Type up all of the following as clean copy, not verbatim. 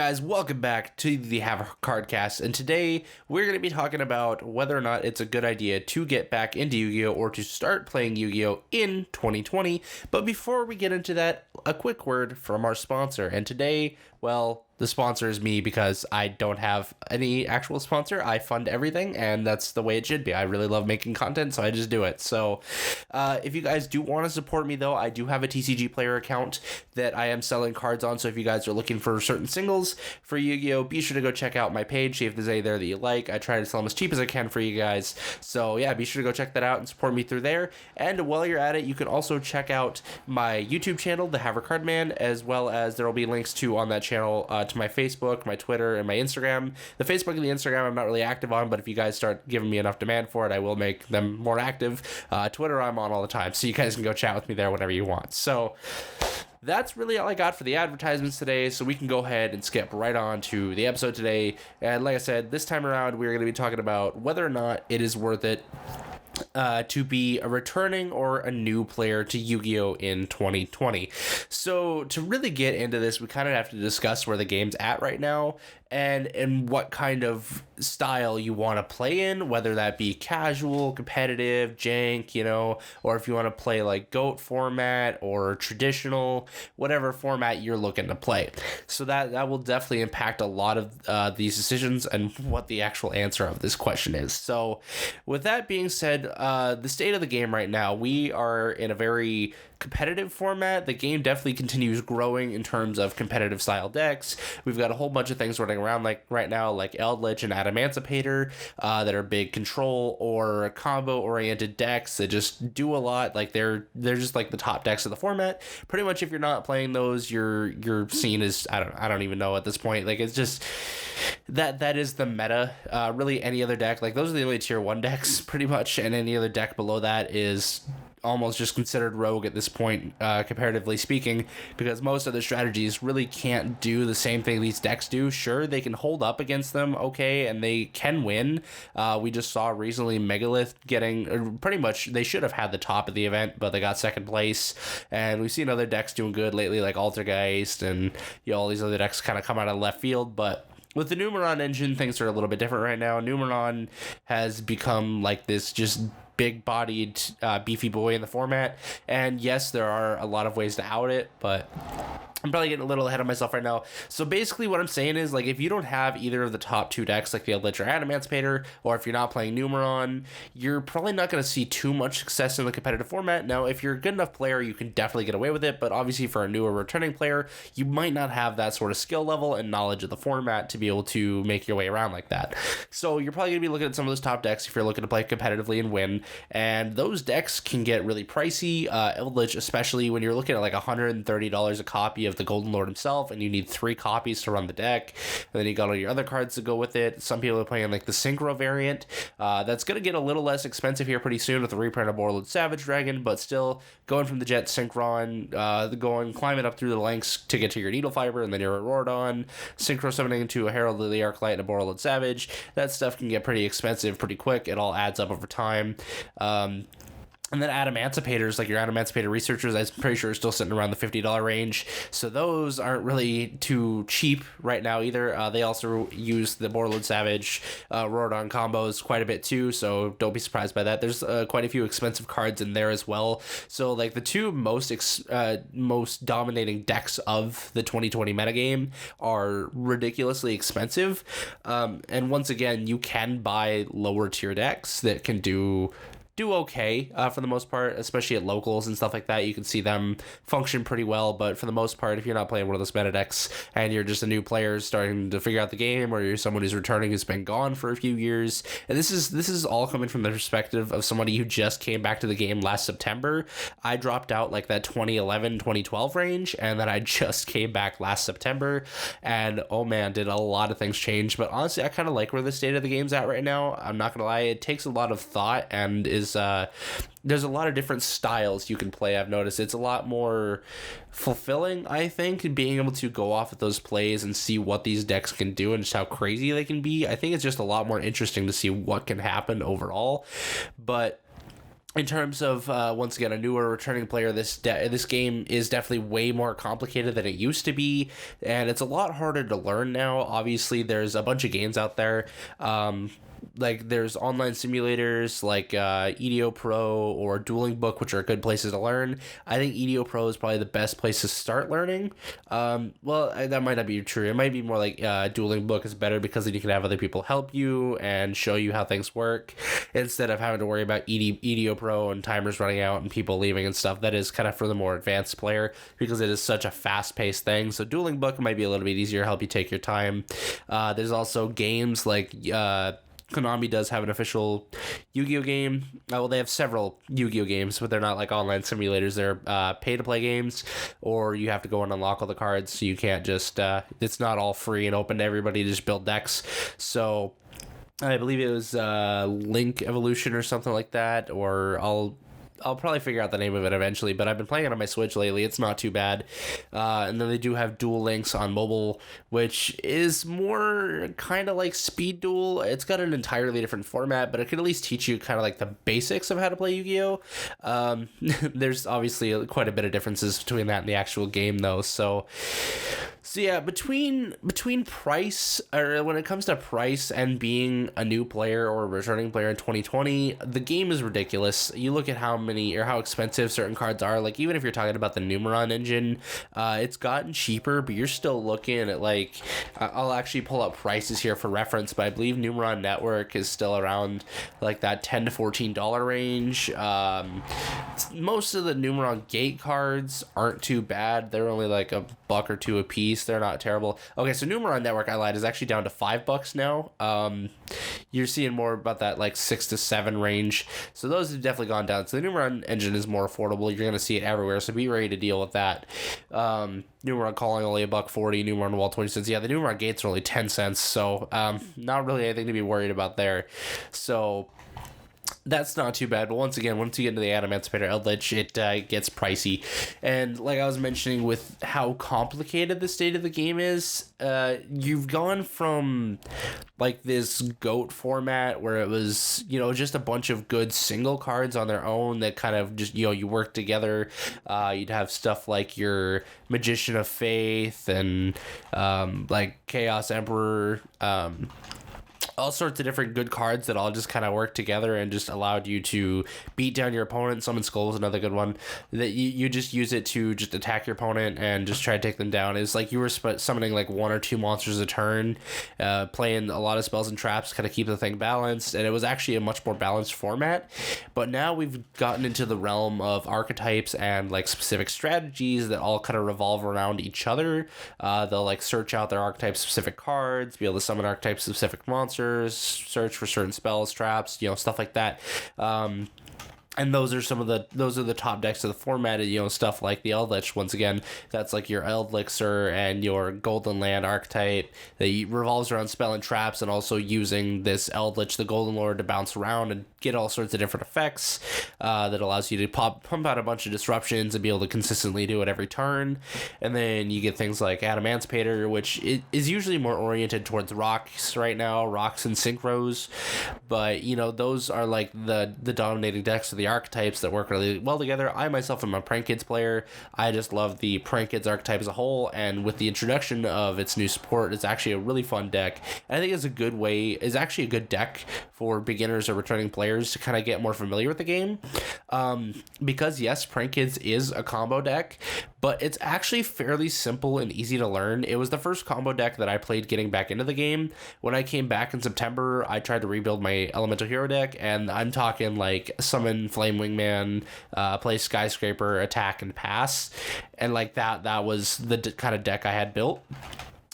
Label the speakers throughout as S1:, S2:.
S1: guys, welcome back to the Havre Cardcast, and today we're going to be talking about whether or not it's a good idea to get back into Yu-Gi-Oh! Or to start playing Yu-Gi-Oh! In 2020. But before we get into that, a quick word from our sponsor. And today, well, the sponsor is me because I don't have any actual sponsor. I fund everything, and that's the way it should be. I really love making content, so I just do it. So if you guys do want to support me, though, I do have a TCG Player account that I am selling cards on. So if you guys are looking for certain singles for Yu-Gi-Oh!, be sure to go check out my page, see if there's any there that you like. I try to sell them as cheap as I can for you guys. So yeah, be sure to go check that out and support me through there. And while you're at it, you can also check out my YouTube channel, The Havre Cardman, as well as there will be links to on that channel to my Facebook, my Twitter, and my Instagram. The Facebook and the Instagram I'm not really active on, but if you guys start giving me enough demand for it, I will make them more active. Twitter I'm on all the time, so you guys can go chat with me there whenever you want. So that's really all I got for the advertisements today, so we can go ahead and skip right on to the episode today. And like I said, this time around we're going to be talking about whether or not it is worth it to be a returning or a new player to Yu-Gi-Oh! In 2020. So to really get into this, we kind of have to discuss where the game's at right now and what kind of style you want to play in, whether that be casual, competitive, jank, or if you want to play like GOAT format or traditional, whatever format you're looking to play. So that will definitely impact a lot of these decisions and what the actual answer of this question is. So with that being said, the state of the game right now, we are in a very competitive format. The game definitely continues growing in terms of competitive style decks. We've got a whole bunch of things running around like right now, like Eldritch and Adamancipator, that are big control or combo oriented decks that just do a lot. Like they're just like the top decks of the format. Pretty much if you're not playing those, your scene is I don't even know at this point. Like it's just that is the meta. Really any other deck, like those are the only tier 1 decks pretty much, and any other deck below that is almost just considered rogue at this point, comparatively speaking, because most of the strategies really can't do the same thing these decks do. Sure, they can hold up against them, okay, and they can win. We just saw recently Megalith pretty much, they should have had the top of the event, but they got second place, and we've seen other decks doing good lately, like Altergeist, and all these other decks kind of come out of left field, but with the Numeron engine, things are a little bit different right now. Numeron has become like this just big-bodied, beefy boy in the format. And yes, there are a lot of ways to out it, but I'm probably getting a little ahead of myself right now. So basically what I'm saying is, like, if you don't have either of the top 2 decks, like the Eldritch or Adamancipator, or if you're not playing Numeron, you're probably not going to see too much success in the competitive format. Now, if you're a good enough player, you can definitely get away with it, but obviously for a newer returning player, you might not have that sort of skill level and knowledge of the format to be able to make your way around like that. So you're probably going to be looking at some of those top decks if you're looking to play competitively and win, and those decks can get really pricey. Eldritch, especially when you're looking at like $130 a copy of the Golden Lord himself, and you need 3 copies to run the deck, and then you got all your other cards to go with it. Some people are playing like the Synchro variant. That's going to get a little less expensive here pretty soon with the reprint of Warlord Savage Dragon, but still going from the Jet Synchron, climbing up through the lengths to get to your Needle Fiber, and then your Auroradon, Synchro summoning into a Herald of the Arclight and a Warlord Savage. That stuff can get pretty expensive pretty quick. It all adds up over time. And then Adamancipators, like your Adamancipator researchers, I'm pretty sure are still sitting around the $50 range. So those aren't really too cheap right now either. They also use the Warlord Savage Auroradon combos quite a bit too, so don't be surprised by that. There's quite a few expensive cards in there as well. So like the 2 most dominating decks of the 2020 metagame are ridiculously expensive. And once again, you can buy lower tier decks that can do okay for the most part, especially at locals and stuff like that. You can see them function pretty well, but for the most part, if you're not playing one of those meta decks and you're just a new player starting to figure out the game, or you're someone who's returning who's been gone for a few years, and this is all coming from the perspective of somebody who just came back to the game last September. I dropped out like that 2011 2012 range, and then I just came back last September, and oh man, did a lot of things change. But honestly, I kind of like where the state of the game's at right now. I'm not gonna lie, it takes a lot of thought and is there's a lot of different styles you can play. I've noticed it's a lot more fulfilling, I think, being able to go off at those plays and see what these decks can do and just how crazy they can be. I think it's just a lot more interesting to see what can happen overall. But in terms of once again a newer returning player, this game is definitely way more complicated than it used to be, and it's a lot harder to learn now. Obviously, there's a bunch of games out there. Like there's online simulators like Yugioh Pro or Dueling Book, which are good places to learn. I think Yugioh Pro is probably the best place to start learning. That might not be true. It might be more like Dueling Book is better because then you can have other people help you and show you how things work instead of having to worry about Yugioh Pro and timers running out and people leaving and stuff. That is kind of for the more advanced player because it is such a fast-paced thing. So Dueling Book might be a little bit easier, help you take your time. There's also games like Konami does have an official Yu-Gi-Oh game. Well, they have several Yu-Gi-Oh games, but they're not like online simulators. They're pay-to-play games, or you have to go and unlock all the cards. So you can't just it's not all free and open to everybody to just build decks. So I believe it was Link Evolution or something like that, or I'll probably figure out the name of it eventually, but I've been playing it on my Switch lately. It's not too bad. And then they do have Duel Links on mobile, which is more kind of like Speed Duel. It's got an entirely different format, but it can at least teach you kind of like the basics of how to play Yu-Gi-Oh! There's obviously quite a bit of differences between that and the actual game, though. So yeah, between price, or when it comes to price and being a new player or a returning player in 2020, the game is ridiculous. You look at how expensive certain cards are. Like even if you're talking about the Numeron engine, it's gotten cheaper, but you're still looking at like I'll actually pull up prices here for reference, but I believe Numeron Network is still around like that $10 to $14 range. Most of the Numeron Gate cards aren't too bad. They're only like $1 or $2 a piece. They're not terrible. Okay, so Numeron Network, I lied, is actually down to $5 now. You're seeing more about that like 6 to 7 range. So those have definitely gone down. So the Numeron engine is more affordable. You're gonna see it everywhere. So be ready to deal with that. Numeron Calling only $1.40. Numeron Wall 20 cents. Yeah, the Numeron Gates are only 10 cents. So not really anything to be worried about there. So that's not too bad, but once you get into the Emancipator Eldritch, it gets pricey. And like I was mentioning with how complicated the state of the game is, you've gone from like this GOAT format where it was, just a bunch of good single cards on their own that kind of just, you work together. You'd have stuff like your Magician of Faith and like Chaos Emperor, all sorts of different good cards that all just kind of work together and just allowed you to beat down your opponent. Summon Skull is another good one that you just use it to just attack your opponent and just try to take them down. It's like you were summoning like 1 or 2 monsters a turn, playing a lot of spells and traps to kind of keep the thing balanced, and it was actually a much more balanced format. But now we've gotten into the realm of archetypes and like specific strategies that all kind of revolve around each other. They'll like search out their archetype specific cards, be able to summon archetype specific monsters, search for certain spells, traps, stuff like that. And those are the top decks of the format, stuff like the Eldritch. Once again, that's like your Elixir and your Golden Land archetype that revolves around spell and traps, and also using this Eldritch, the Golden Lord, to bounce around and get all sorts of different effects that allows you to pump out a bunch of disruptions and be able to consistently do it every turn. And then you get things like Emancipator, which is usually more oriented towards rocks right now, rocks and synchros. But, those are like the dominating decks of the archetypes that work really well together. I myself am a Prank Kids player. I just love the Prank Kids archetype as a whole, and with the introduction of its new support, it's actually a really fun deck. And I think it's actually a good deck for beginners or returning players to kind of get more familiar with the game. Because yes, Prank Kids is a combo deck, but it's actually fairly simple and easy to learn. It was the first combo deck that I played getting back into the game. When I came back in September, I tried to rebuild my Elemental Hero deck, and I'm talking like summon Flame Wingman, play Skyscraper, attack, and pass. And like that was the kind of deck I had built.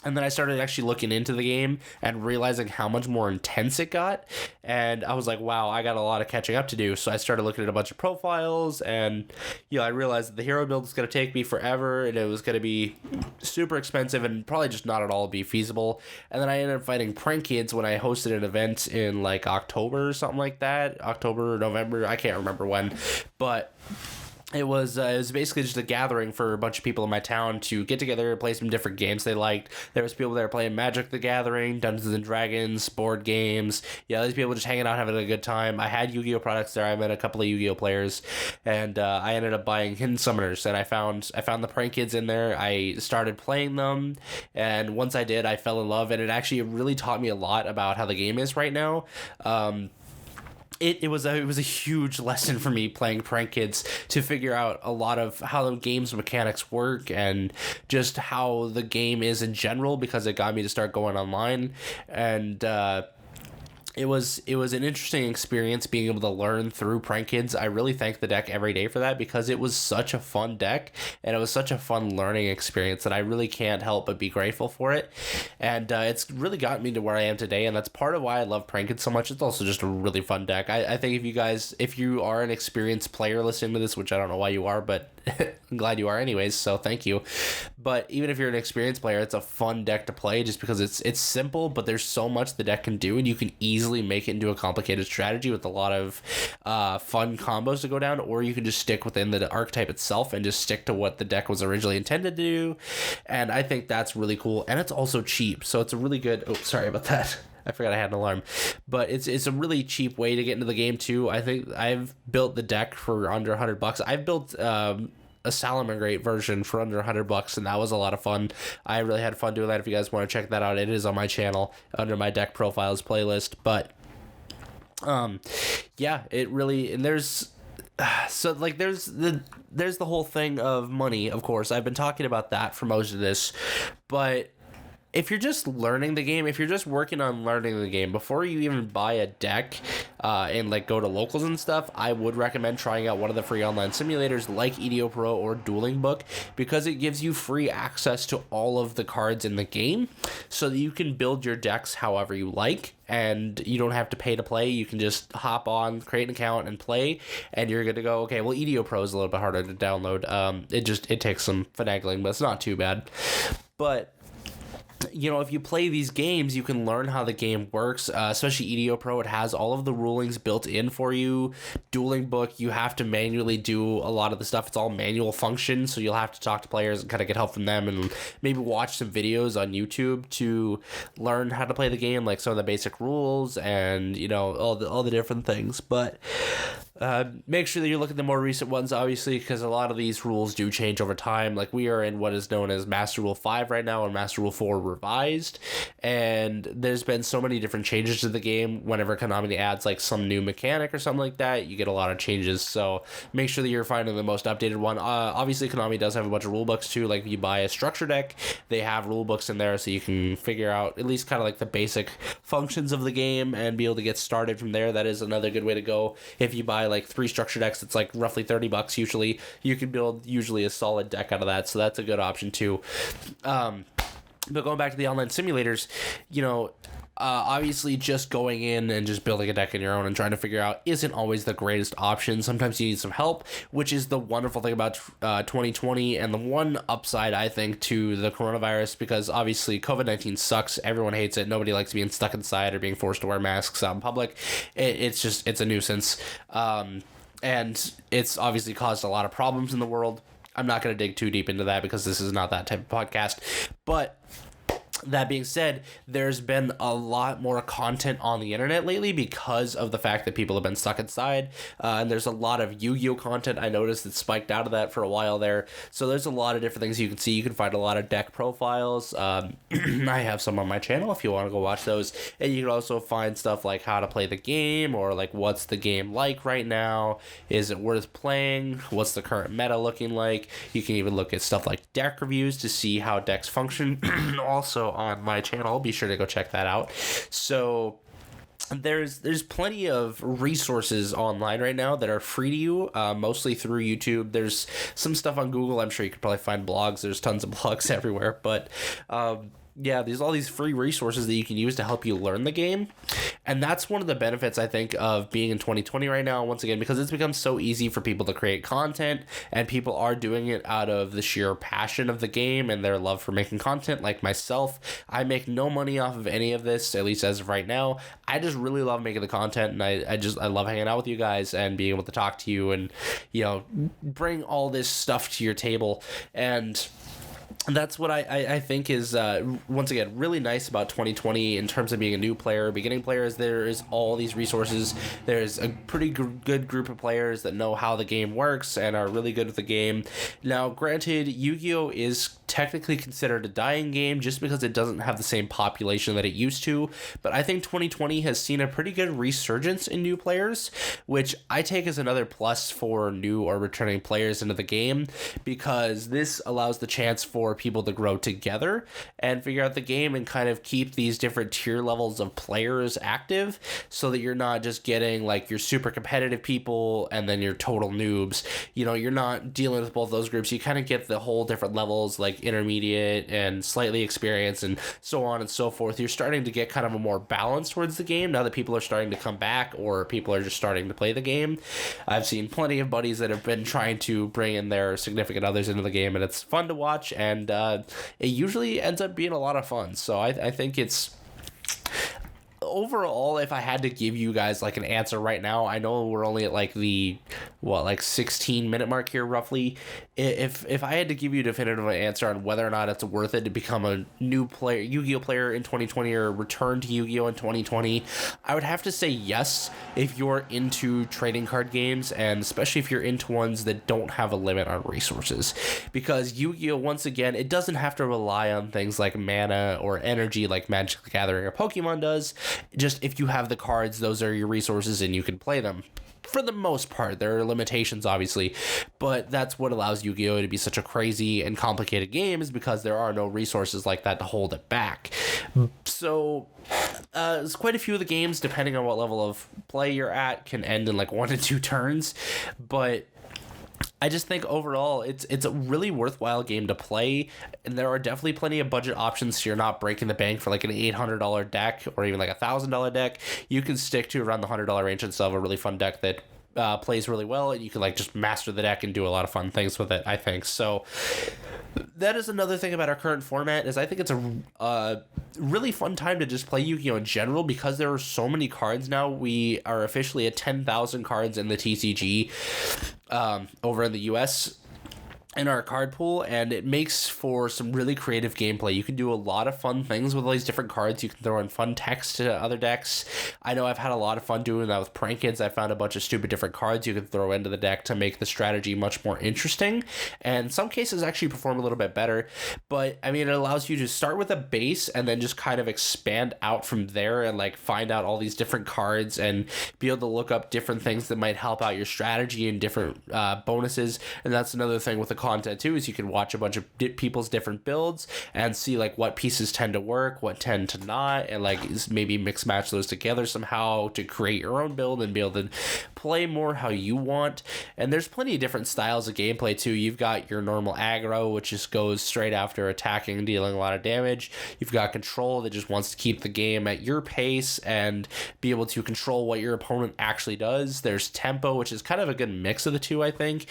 S1: And then I started actually looking into the game and realizing how much more intense it got. And I was like, wow, I got a lot of catching up to do. So I started looking at a bunch of profiles, and I realized that the hero build is going to take me forever, and it was going to be super expensive and probably just not at all be feasible. And then I ended up fighting Prank Kids when I hosted an event in like October or something like that. October or November, I can't remember when. But it was basically just a gathering for a bunch of people in my town to get together and play some different games they liked. There was people there playing Magic the Gathering, Dungeons and Dragons, board games. Yeah, these people just hanging out, having a good time. I had Yu-Gi-Oh products there. I met a couple of Yu-Gi-Oh players, and I ended up buying Hidden Summoners. And I found the Prank Kids in there. I started playing them, and once I did, I fell in love. And it actually really taught me a lot about how the game is right now. It was a huge lesson for me playing Prank Kids to figure out a lot of how the game's mechanics work and just how the game is in general, because it got me to start going online. And it was an interesting experience being able to learn through Prank Kids. I really thank the deck every day for that, because it was such a fun deck and it was such a fun learning experience that I really can't help but be grateful for it. And it's really gotten me to where I am today, and that's part of why I love Prank Kids so much. It's also just a really fun deck. I think if you are an experienced player listening to this, which I don't know why you are, but I'm glad you are anyways, so thank you. But even if you're an experienced player, it's a fun deck to play just because it's simple, but there's so much the deck can do, and you can easily make it into a complicated strategy with a lot of fun combos to go down, or you can just stick within the archetype itself and just stick to what the deck was originally intended to do. And I think that's really cool, and it's also cheap, so it's a really good... Oh, sorry about that. I forgot I had an alarm. But it's a really cheap way to get into the game too. I think I've built the deck for under $100. I've built a Salamangreat version for under $100, and that was a lot of fun. I really had fun doing that. If you guys want to check that out, it is on my channel under my deck profiles playlist. But yeah, it really... And there's... So like there's the whole thing of money, of course. I've been talking about that for most of this, but if you're just learning the game, if you're just working on learning the game before you even buy a deck and like go to locals and stuff, I would recommend trying out one of the free online simulators like Yugioh Pro or Dueling Book, because it gives you free access to all of the cards in the game so that you can build your decks however you like, and you don't have to pay to play. You can just hop on, create an account, and play, and you're good to go. Okay, well, Yugioh Pro is a little bit harder to download. It takes some finagling, but it's not too bad. But you know, if you play these games, you can learn how the game works, especially Yugioh Pro. It has all of the rulings built in for you. Dueling Book, you have to manually do a lot of the stuff. It's all manual function, so you'll have to talk to players and kind of get help from them, and maybe watch some videos on YouTube to learn how to play the game, like some of the basic rules and, you know, all the different things. But make sure that you look at the more recent ones, obviously, because a lot of these rules do change over time. Like, we are in what is known as Master Rule 5 right now, and Master Rule 4 revised, and there's been so many different changes to the game. Whenever Konami adds like some new mechanic or something like that, you get a lot of changes, so make sure that you're finding the most updated one. Obviously, Konami does have a bunch of rule books too. Like, if you buy a structure deck, they have rule books in there, so you can figure out at least kind of like the basic functions of the game and be able to get started from there. That is another good way to go. If you buy like 3 structure decks, it's like roughly $30 usually. You can build usually a solid deck out of that, so that's a good option too. But going back to the online simulators, you know, obviously just going in and just building a deck on your own and trying to figure out isn't always the greatest option. Sometimes you need some help, which is the wonderful thing about 2020, and the one upside, I think, to the coronavirus, because obviously COVID-19 sucks. Everyone hates it. Nobody likes being stuck inside or being forced to wear masks out in public. It's a nuisance. And it's obviously caused a lot of problems in the world. I'm not going to dig too deep into that because this is not that type of podcast. But that being said, there's been a lot more content on the internet lately because of the fact that people have been stuck inside. And there's a lot of Yu-Gi-Oh content. I noticed that spiked out of that for a while there. So there's a lot of different things you can see. You can find a lot of deck profiles. I have some on my channel if you want to go watch those. And you can also find stuff like how to play the game, or like what's the game like right now? Is it worth playing? What's the current meta looking like? You can even look at stuff like deck reviews to see how decks function. Also on my channel, be sure to go check that out. So there's plenty of resources online right now that are free to you, mostly through YouTube. There's some stuff on Google. I'm sure you could probably find blogs. There's tons of blogs everywhere, but Yeah, there's all these free resources that you can use to help you learn the game. And that's one of the benefits, I think, of being in 2020 right now, once again, because it's become so easy for people to create content, and people are doing it out of the sheer passion of the game and their love for making content. Like myself, I make no money off of any of this, at least as of right now. I just really love making the content, and I love hanging out with you guys and being able to talk to you and, bring all this stuff to your table. And that's what I think is, once again, really nice about 2020 in terms of being a new player, beginning players. There is all these resources. There's a pretty good group of players that know how the game works and are really good with the game. Now, granted, Yu-Gi-Oh! Is technically considered a dying game just because it doesn't have the same population that it used to, but I think 2020 has seen a pretty good resurgence in new players, which I take as another plus for new or returning players into the game, because this allows the chance for people to grow together and figure out the game and kind of keep these different tier levels of players active, so that you're not just getting like your super competitive people and then your total noobs. You're not dealing with both those groups. You kind of get the whole different levels, like intermediate and slightly experienced and so on and so forth. You're starting to get kind of a more balance towards the game now that people are starting to come back, or people are just starting to play the game. I've seen plenty of buddies that have been trying to bring in their significant others into the game, and it's fun to watch, and it usually ends up being a lot of fun. So I think it's, overall, if I had to give you guys like an answer right now, I know we're only at like the 16-minute mark here roughly. If I had to give you a definitive answer on whether or not it's worth it to become a new player, Yu-Gi-Oh player in 2020, or return to Yu-Gi-Oh in 2020, I would have to say yes if you're into trading card games, and especially if you're into ones that don't have a limit on resources, because Yu-Gi-Oh, once again, it doesn't have to rely on things like mana or energy like Magic the Gathering or Pokemon does. Just if you have the cards, those are your resources and you can play them. For the most part, there are limitations, obviously, but that's what allows Yu-Gi-Oh! To be such a crazy and complicated game, is because there are no resources like that to hold it back. So, there's quite a few of the games, depending on what level of play you're at, can end in like 1 to 2 turns, but I just think overall it's a really worthwhile game to play, and there are definitely plenty of budget options, so you're not breaking the bank for like an $800 deck or even like $1,000 deck. You can stick to around the $100 range and still have a really fun deck that plays really well, and you can like just master the deck and do a lot of fun things with it, I think. So that is another thing about our current format, is I think it's a really fun time to just play Yu-Gi-Oh! In general, because there are so many cards now. We are officially at 10,000 cards in the TCG over in the US in our card pool, and it makes for some really creative gameplay. You can do a lot of fun things with all these different cards. You can throw in fun text to other decks. I know I've had a lot of fun doing that with Prank Kids. I found a bunch of stupid different cards you can throw into the deck to make the strategy much more interesting, and some cases actually perform a little bit better. But I mean, it allows you to start with a base and then just kind of expand out from there, and like find out all these different cards and be able to look up different things that might help out your strategy and different bonuses. And that's another thing with the content too, is you can watch a bunch of people's different builds and see like what pieces tend to work, what tend to not, and like maybe mix match those together somehow to create your own build and be able to play more how you want. And there's plenty of different styles of gameplay too. You've got your normal aggro, which just goes straight after attacking and dealing a lot of damage. You've got control, that just wants to keep the game at your pace and be able to control what your opponent actually does. There's tempo, which is kind of a good mix of the two, I think,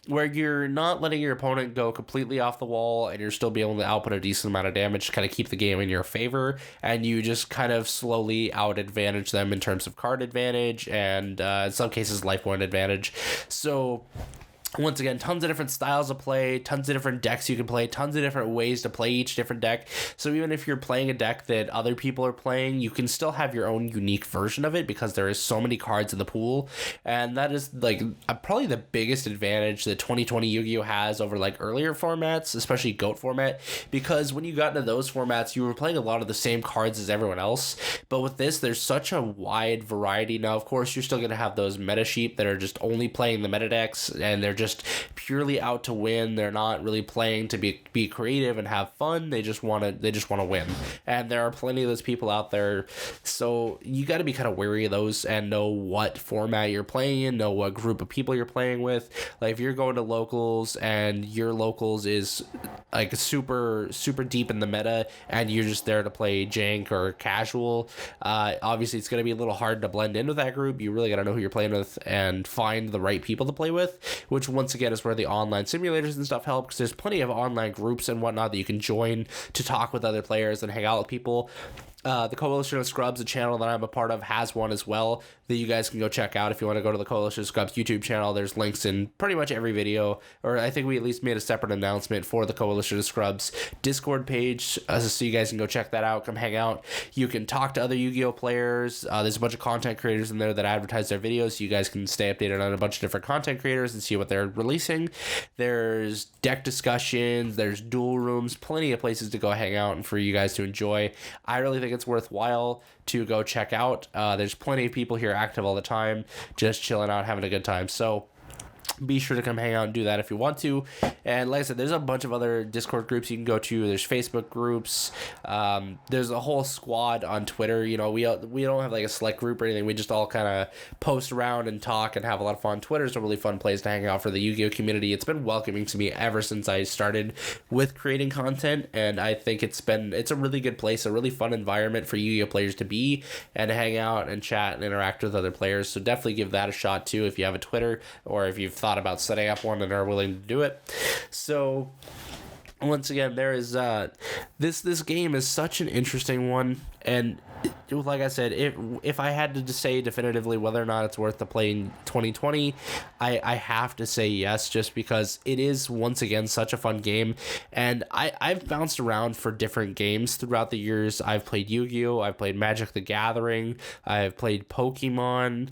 S1: where you're not letting your opponent go completely off the wall and you're still be able to output a decent amount of damage to kind of keep the game in your favor, and you just kind of slowly out advantage them in terms of card advantage and in some cases life point advantage. So once again, tons of different styles of play, tons of different decks you can play, tons of different ways to play each different deck. So even if you're playing a deck that other people are playing, you can still have your own unique version of it, because there is so many cards in the pool. And that is like probably the biggest advantage that 2020 Yu-Gi-Oh! Has over like earlier formats, especially GOAT format, because when you got into those formats, you were playing a lot of the same cards as everyone else. But with this, there's such a wide variety. Now, of course, you're still going to have those meta sheep that are just only playing the meta decks, and they're just purely out to win. They're not really playing to be creative and have fun. They just want to win. And there are plenty of those people out there. So you got to be kind of wary of those and know what format you're playing in, know what group of people you're playing with. Like if you're going to locals and your locals is like super deep in the meta and you're just there to play jank or casual, obviously it's going to be a little hard to blend in with that group. You really got to know who you're playing with and find the right people to play with, which once again is where the online simulators and stuff help, because there's plenty of online groups and whatnot that you can join to talk with other players and hang out with people. The Coalition of Scrubs, a channel that I'm a part of, has one as well that you guys can go check out if you want to go to the Coalition of Scrubs YouTube channel. There's links in pretty much every video, or I think we at least made a separate announcement for the Coalition of Scrubs Discord page, so you guys can go check that out, come hang out. You can talk to other Yu-Gi-Oh players. There's a bunch of content creators in there that advertise their videos, so you guys can stay updated on a bunch of different content creators and see what they're releasing. There's deck discussions, there's duel rooms, plenty of places to go hang out and for you guys to enjoy. I really think it's worthwhile to go check out. There's plenty of people here active all the time, just chilling out, having a good time. So be sure to come hang out and do that if you want to. And like I said, there's a bunch of other Discord groups you can go to. There's Facebook groups. There's a whole squad on Twitter. You know, we don't have like a select group or anything. We just all kind of post around and talk and have a lot of fun. Twitter's a really fun place to hang out for the Yu-Gi-Oh community. It's been welcoming to me ever since I started with creating content, and I think it's a really good place, a really fun environment for Yu-Gi-Oh players to be and to hang out and chat and interact with other players. So definitely give that a shot too if you have a Twitter or if you've thought about setting up one and are willing to do it. So once again, there is this game is such an interesting one, and like I said, if I had to say definitively whether or not it's worth to play in 2020, I have to say yes, just because it is once again such a fun game. And I've bounced around for different games throughout the years. I've played Yu-Gi-Oh, I've played Magic the Gathering, I've played Pokemon.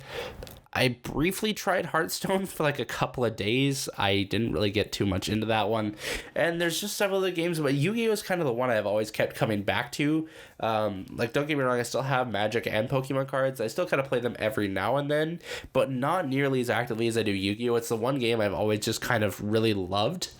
S1: I briefly tried Hearthstone for like a couple of days. I didn't really get too much into that one. And there's just several other games, but Yu-Gi-Oh is kind of the one I've always kept coming back to. Like, don't get me wrong, I still have Magic and Pokemon cards. I still kind of play them every now and then, but not nearly as actively as I do Yu-Gi-Oh. It's the one game I've always just kind of really loved,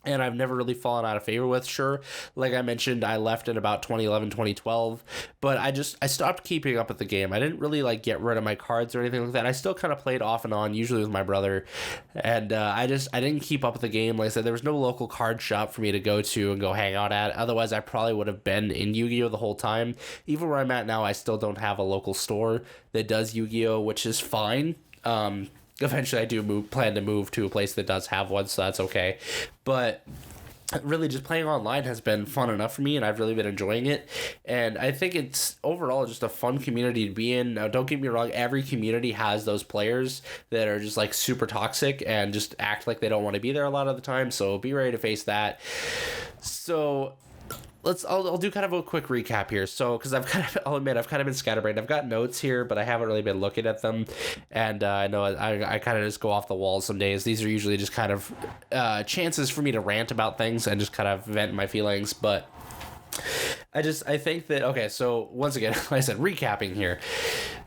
S1: and I've never really fallen out of favor with. Sure, like I mentioned, I left in about 2011, 2012, but I stopped keeping up with the game. I didn't really like get rid of my cards or anything like that. I still kind of played off and on, usually with my brother, and I didn't keep up with the game. Like I said, there was no local card shop for me to go to and go hang out at. Otherwise, I probably would have been in Yu-Gi-Oh the whole time. Even where I'm at now, I still don't have a local store that does Yu-Gi-Oh, which is fine. Eventually I do plan to move to a place that does have one, so that's okay. But really just playing online has been fun enough for me, and I've really been enjoying it. And I think it's overall just a fun community to be in. Now, don't get me wrong, every community has those players that are just like super toxic and just act like they don't want to be there a lot of the time, so be ready to face that. So I'll do kind of a quick recap here. So, because I'll admit, I've kind of been scatterbrained. I've got notes here, but I haven't really been looking at them. And I know I kind of just go off the walls some days. These are usually just kind of chances for me to rant about things and just kind of vent my feelings. But I think that, okay, so once again, like I said, recapping here.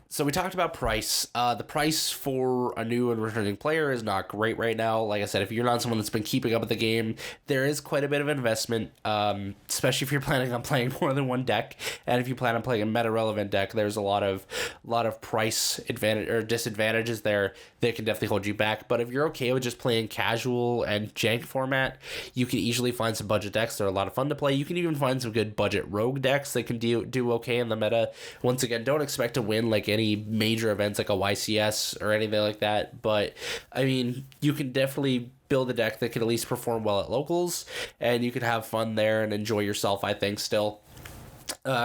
S1: So we talked about price. The price for a new and returning player is not great right now. Like I said, if you're not someone that's been keeping up with the game, there is quite a bit of investment, especially if you're planning on playing more than one deck. And if you plan on playing a meta-relevant deck, there's a lot of price advantage or disadvantages there that can definitely hold you back. But if you're okay with just playing casual and jank format, you can easily find some budget decks. They're a lot of fun to play. You can even find some good budget rogue decks that can do okay in the meta. Once again, don't expect to win like any major events like a YCS or anything like that, but I mean, you can definitely build a deck that can at least perform well at locals, and you can have fun there and enjoy yourself, I think, still.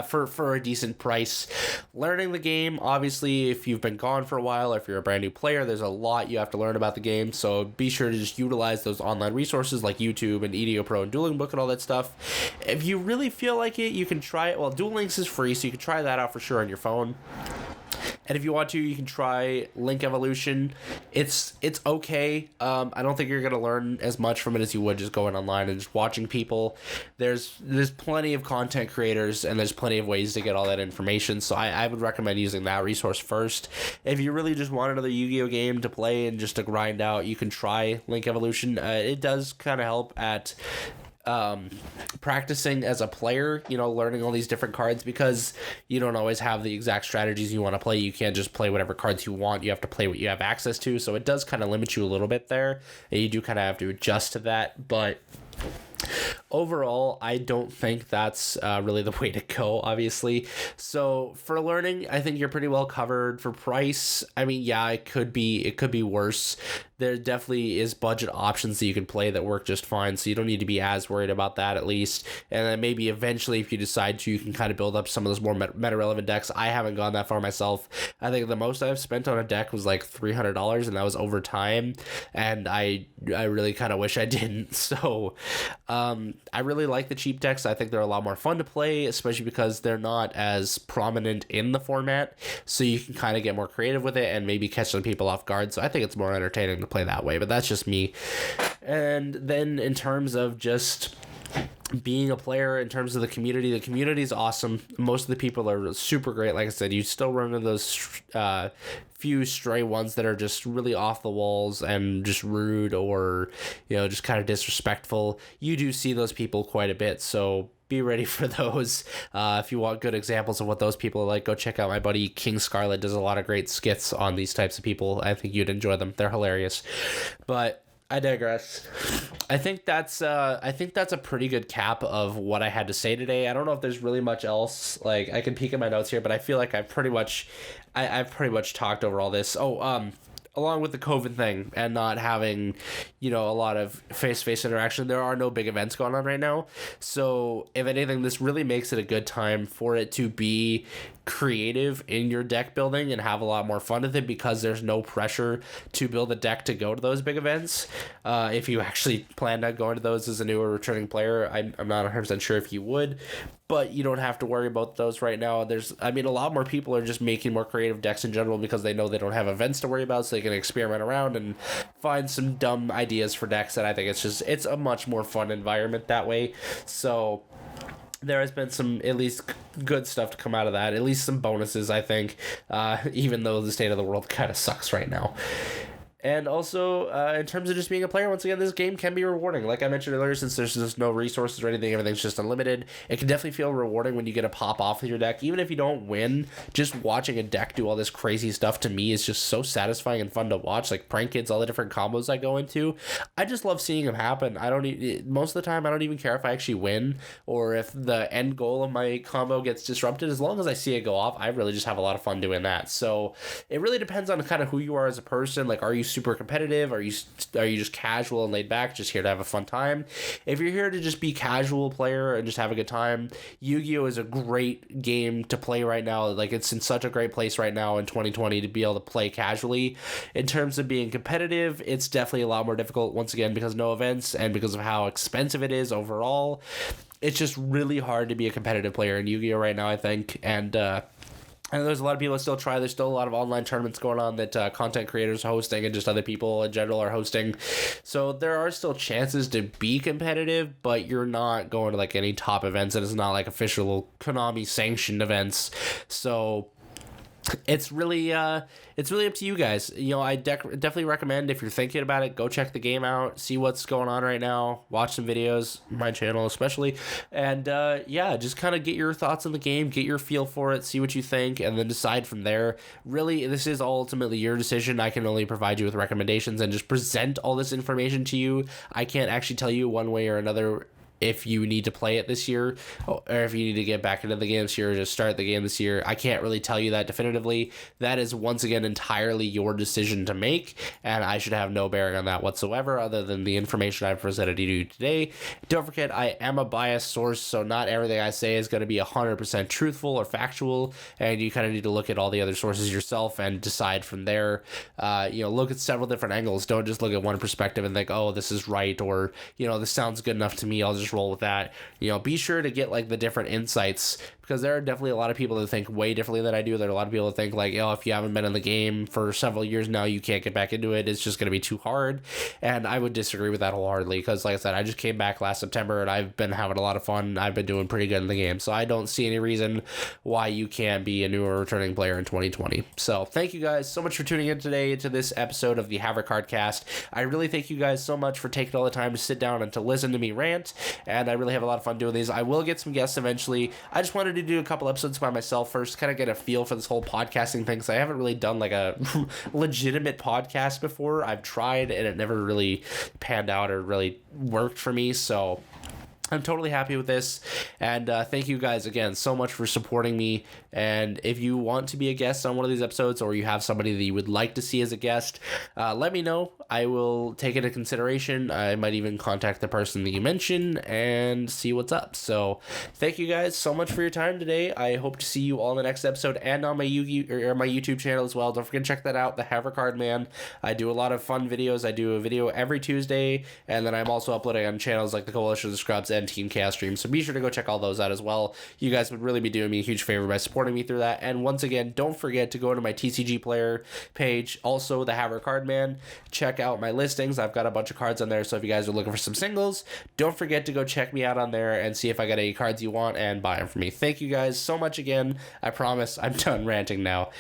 S1: For a decent price. Learning the game, obviously, if you've been gone for a while or if you're a brand new player, there's a lot you have to learn about the game, so be sure to just utilize those online resources like YouTube and EDO Pro and Dueling Book and all that stuff. If you really feel like it, you can try it. Well, Duel Links is free, so you can try that out for sure on your phone. And if you want to, you can try Link Evolution. It's okay. I don't think you're gonna learn as much from it as you would just going online and just watching people. There's plenty of content creators and there's plenty of ways to get all that information. So I would recommend using that resource first. If you really just want another Yu-Gi-Oh game to play and just to grind out, you can try Link Evolution. It does kind of help at practicing as a player, learning all these different cards, because you don't always have the exact strategies you want to play. You can't just play whatever cards you want. You have to play what you have access to. So it does kind of limit you a little bit there, and you do kind of have to adjust to that. But overall, I don't think that's really the way to go, obviously. So for learning, I think you're pretty well covered. For price, I mean, yeah, it could be worse. There definitely is budget options that you can play that work just fine, so you don't need to be as worried about that, at least. And then maybe eventually, if you decide to, you can kind of build up some of those more meta-relevant decks. I haven't gone that far myself. I think the most I've spent on a deck was like $300, and that was over time, and I really kind of wish I didn't. So I really like the cheap decks. I think they're a lot more fun to play, especially because they're not as prominent in the format, so you can kind of get more creative with it and maybe catch some people off guard. So I think it's more entertaining to play that way, but that's just me. And then in terms of just being a player, in terms of the community is awesome. Most of the people are super great. Like I said, you still run into those few stray ones that are just really off the walls and just rude, or just kind of disrespectful. You do see those people quite a bit, so be ready for those. If you want good examples of what those people are like, go check out my buddy King Scarlet. Does a lot of great skits on these types of people. I think you'd enjoy them. They're hilarious. But I digress. I think that's a pretty good cap of what I had to say today. I don't know if there's really much else. Like, I can peek at my notes here, but I feel like I've pretty much talked over all this. Along with the COVID thing and not having, a lot of face-to-face interaction, there are no big events going on right now. So if anything, this really makes it a good time for it to be creative in your deck building and have a lot more fun with it, because there's no pressure to build a deck to go to those big events. If you actually planned on going to those as a new or returning player, I'm not 100% sure if you would, but you don't have to worry about those right now. A lot more people are just making more creative decks in general because they know they don't have events to worry about, so they can experiment around and find some dumb ideas for decks. And I think it's a much more fun environment that way. So there has been some at least good stuff to come out of that, at least some bonuses, I think, even though the state of the world kind of sucks right now. And also, in terms of just being a player, once again, this game can be rewarding. Like I mentioned earlier, since there's just no resources or anything, everything's just unlimited, it can definitely feel rewarding when you get a pop off with your deck. Even if you don't win, just watching a deck do all this crazy stuff, to me, is just so satisfying and fun to watch. Like Prank Kids, all the different combos I go into, I just love seeing them happen. Most of the time, I don't even care if I actually win or if the end goal of my combo gets disrupted. As long as I see it go off, I really just have a lot of fun doing that. So it really depends on kind of who you are as a person. Like, are you super competitive? Are you just casual and laid back, just here to have a fun time? If you're here to just be casual player and just have a good time, Yu-Gi-Oh is a great game to play right now. Like, it's in such a great place right now in 2020 to be able to play casually. In terms of being competitive, it's definitely a lot more difficult, once again, because no events and because of how expensive it is overall. It's just really hard to be a competitive player in Yu-Gi-Oh right now, I think. And there's a lot of people that still try. There's still a lot of online tournaments going on that content creators are hosting, and just other people in general are hosting. So there are still chances to be competitive, but you're not going to like any top events, and it's not like official Konami sanctioned events. So it's really up to you guys. I definitely recommend, if you're thinking about it, go check the game out, see what's going on right now, watch some videos, my channel especially, and just kind of get your thoughts on the game, get your feel for it, see what you think, and then decide from there. Really, this is ultimately your decision. I can only provide you with recommendations and just present all this information to you. I can't actually tell you one way or another if you need to play it this year, or if you need to get back into the game this year, or just start the game this year. I can't really tell you that definitively. That is, once again, entirely your decision to make, and I should have no bearing on that whatsoever, other than the information I've presented to you today. Don't forget, I am a biased source, so not everything I say is going to be 100% truthful or factual, and you kind of need to look at all the other sources yourself and decide from there. Look at several different angles. Don't just look at one perspective and think, oh, this is right, or, this sounds good enough to me, I'll just just roll with that. Be sure to get like the different insights, because there are definitely a lot of people that think way differently than I do. There are a lot of people that think like, if you haven't been in the game for several years now, you can't get back into it. It's just going to be too hard. And I would disagree with that wholeheartedly, because like I said, I just came back last September and I've been having a lot of fun. I've been doing pretty good in the game. So I don't see any reason why you can't be a new or returning player in 2020. So thank you guys so much for tuning in today to this episode of the Havre Cardcast. I really thank you guys so much for taking all the time to sit down and to listen to me rant. And I really have a lot of fun doing these. I will get some guests eventually. I just wanted to do a couple episodes by myself first, kind of get a feel for this whole podcasting thing, because I haven't really done like a legitimate podcast before. I've tried and it never really panned out or really worked for me. So I'm totally happy with this, and thank you guys again so much for supporting me. And if you want to be a guest on one of these episodes, or you have somebody that you would like to see as a guest, let me know. I will take it into consideration. I might even contact the person that you mentioned and see what's up. So thank you guys so much for your time today. I hope to see you all in the next episode, and on my YouTube channel as well. Don't forget to check that out, the Havre Card Man. I do a lot of fun videos. I do a video every Tuesday, and then I'm also uploading on channels like the Coalition of the Scrubs and Team Chaos Stream. So be sure to go check all those out as well. You guys would really be doing me a huge favor by supporting me through that. And once again, don't forget to go to my TCG player page, also the Havre Card Man. Check out my listings. I've got a bunch of cards on there, so if you guys are looking for some singles, don't forget to go check me out on there and see if I got any cards you want and buy them for me. Thank you guys so much again. I promise I'm done ranting now.